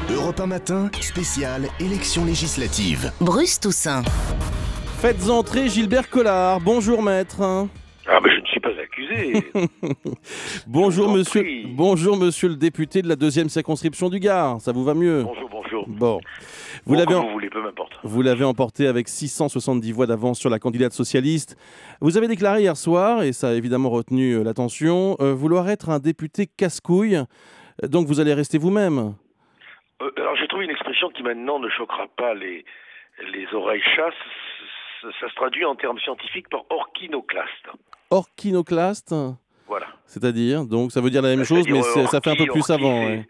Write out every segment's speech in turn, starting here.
Europe 1 Matin, spécial élection législative. Bruce Toussaint. Faites entrer Gilbert Collard. Bonjour maître. Ah mais je ne suis pas accusé. Bonjour monsieur. Prie. Bonjour monsieur le député de la 2e circonscription du Gard. Ça vous va mieux? Bonjour. Bon. Vous voulez, peu m'importe. Vous l'avez emporté avec 670 voix d'avance sur la candidate socialiste. Vous avez déclaré hier soir, et ça a évidemment retenu l'attention, vouloir être un député casse-couille. Donc vous allez rester vous-même. Alors j'ai trouvé une expression qui maintenant ne choquera pas les oreilles chasses. Ça se traduit en termes scientifiques par orchinoclaste. Orchinoclaste? Voilà. C'est-à-dire, donc ça veut dire la même chose, mais ça fait un peu plus savant. Ouais.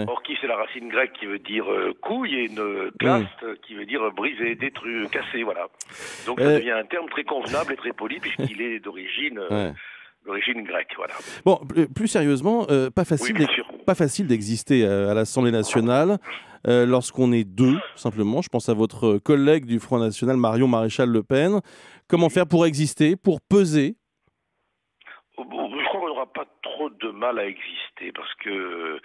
Orchi, c'est la racine grecque qui veut dire couille, et une claste qui veut dire briser, détruire, casser, voilà. Donc ça devient un terme très convenable et très poli puisqu'il est d'origine grecque, voilà. Bon, plus sérieusement, pas facile d'exister à l'Assemblée nationale lorsqu'on est deux, simplement. Je pense à votre collègue du Front National, Marion Maréchal Le Pen. Comment faire pour exister, pour peser? Je crois qu'on n'aura pas trop de mal à exister parce que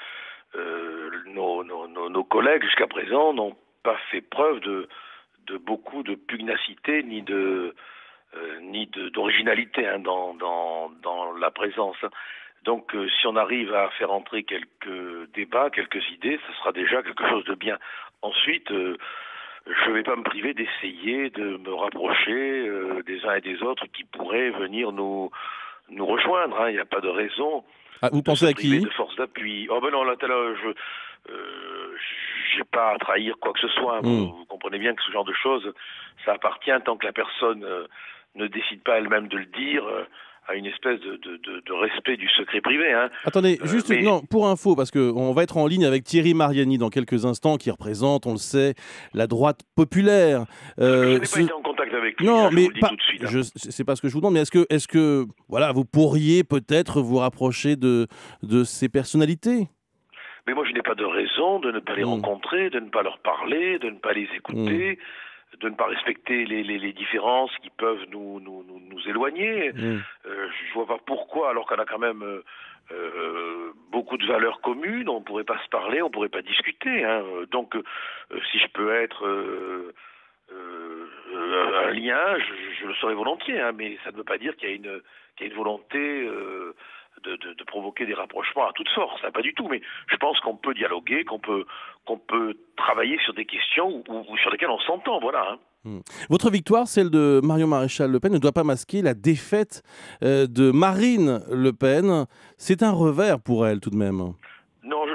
nos collègues jusqu'à présent n'ont pas fait preuve de beaucoup de pugnacité ni d'originalité dans la présence. Donc si on arrive à faire entrer quelques débats, quelques idées, ce sera déjà quelque chose de bien. Ensuite, je ne vais pas me priver d'essayer de me rapprocher des uns et des autres qui pourraient venir nous rejoindre. Il n'y a pas de raison. Ah, vous pensez à qui? De force d'appui. Oh ben non, là, j'ai pas à trahir quoi que ce soit. Vous comprenez bien que ce genre de choses, ça appartient, tant que la personne ne décide pas elle-même de le dire, à une espèce de respect du secret privé. Attendez, juste non, pour info, parce qu'on va être en ligne avec Thierry Mariani dans quelques instants, qui représente, on le sait, la droite populaire. Je n'ai pas été en contact avec lui. Non, mais je vous le dis tout de suite. C'est pas ce que je vous demande, mais est-ce que voilà, vous pourriez peut-être vous rapprocher de ces personnalités? Mais moi, je n'ai pas de raison de ne pas les rencontrer, de ne pas leur parler, de ne pas les écouter, de ne pas respecter les différences qui peuvent nous éloigner. Je vois pas pourquoi, alors qu'on a quand même beaucoup de valeurs communes, on ne pourrait pas se parler, on ne pourrait pas discuter. Donc, si je peux être un lien, je le saurais volontiers, mais ça ne veut pas dire qu'il y a une volonté de provoquer des rapprochements à toute force, pas du tout. Mais je pense qu'on peut dialoguer, qu'on peut travailler sur des questions ou sur lesquelles on s'entend, voilà. Votre victoire, celle de Marion Maréchal Le Pen, ne doit pas masquer la défaite de Marine Le Pen. C'est un revers pour elle, tout de même. Non,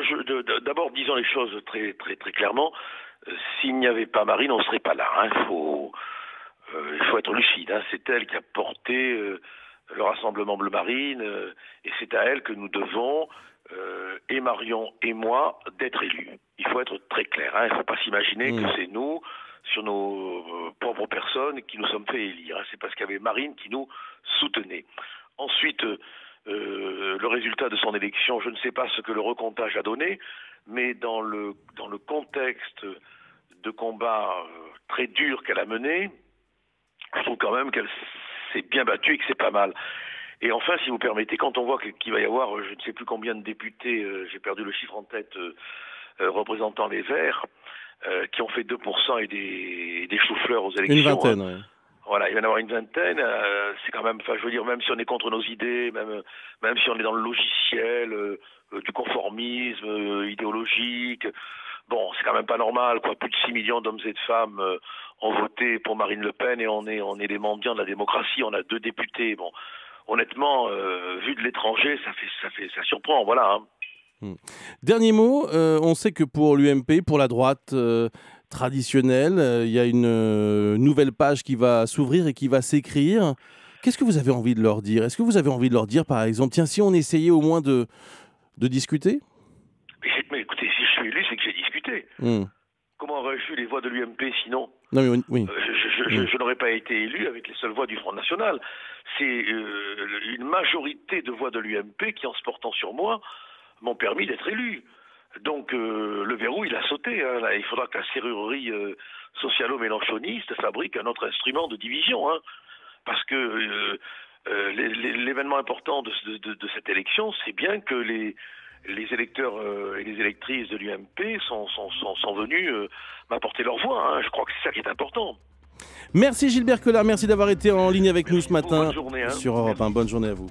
d'abord, disons les choses très, très, très clairement. S'il n'y avait pas Marine, on ne serait pas là. Il faut être lucide. C'est elle qui a porté le Rassemblement Bleu Marine, et c'est à elle que nous devons, et Marion et moi, d'être élus. Il faut être très clair. Il ne faut pas s'imaginer que c'est nous, sur nos propres personnes, qui nous sommes fait élire. C'est parce qu'il y avait Marine qui nous soutenait. Ensuite, le résultat de son élection, je ne sais pas ce que le recomptage a donné, mais dans le contexte de combat très dur qu'elle a mené, je trouve quand même qu'elle s'est bien battue et que c'est pas mal. Et enfin, si vous permettez, quand on voit qu'il va y avoir, je ne sais plus combien de députés, j'ai perdu le chiffre en tête, représentant les Verts, qui ont fait 2% et des choux-fleurs aux élections. Une vingtaine, oui. Voilà, il va y en avoir une vingtaine. C'est quand même, je veux dire, même si on est contre nos idées, même si on est dans le logiciel du conformisme idéologique, bon, c'est quand même pas normal, quoi. Plus de 6 millions d'hommes et de femmes ont voté pour Marine Le Pen, et on est les mendiants de la démocratie. On a 2 députés. Bon, honnêtement, vu de l'étranger, ça surprend, voilà. Dernier mot, on sait que pour l'UMP, pour la droite traditionnelle, il y a une nouvelle page qui va s'ouvrir et qui va s'écrire. Qu'est-ce que vous avez envie de leur dire? Est-ce que vous avez envie de leur dire, par exemple, tiens, si on essayait au moins de discuter? Mais écoutez, si je suis élu, c'est que j'ai discuté. Comment aurais-je eu les voix de l'UMP sinon? Non, mais oui. Je n'aurais pas été élu avec les seules voix du Front National. C'est une majorité de voix de l'UMP qui, en se portant sur moi, m'ont permis d'être élu. Donc le verrou, il a sauté. Là, il faudra que la serrurerie socialo-mélenchoniste fabrique un autre instrument de division. Parce que l'événement important de cette élection, c'est bien que les électeurs et les électrices de l'UMP sont venus m'apporter leur voix. Hein. Je crois que c'est ça qui est important. Merci Gilbert Collard, merci d'avoir été en ligne avec nous ce matin Bonne journée, hein. sur Europe 1. Bonne journée à vous.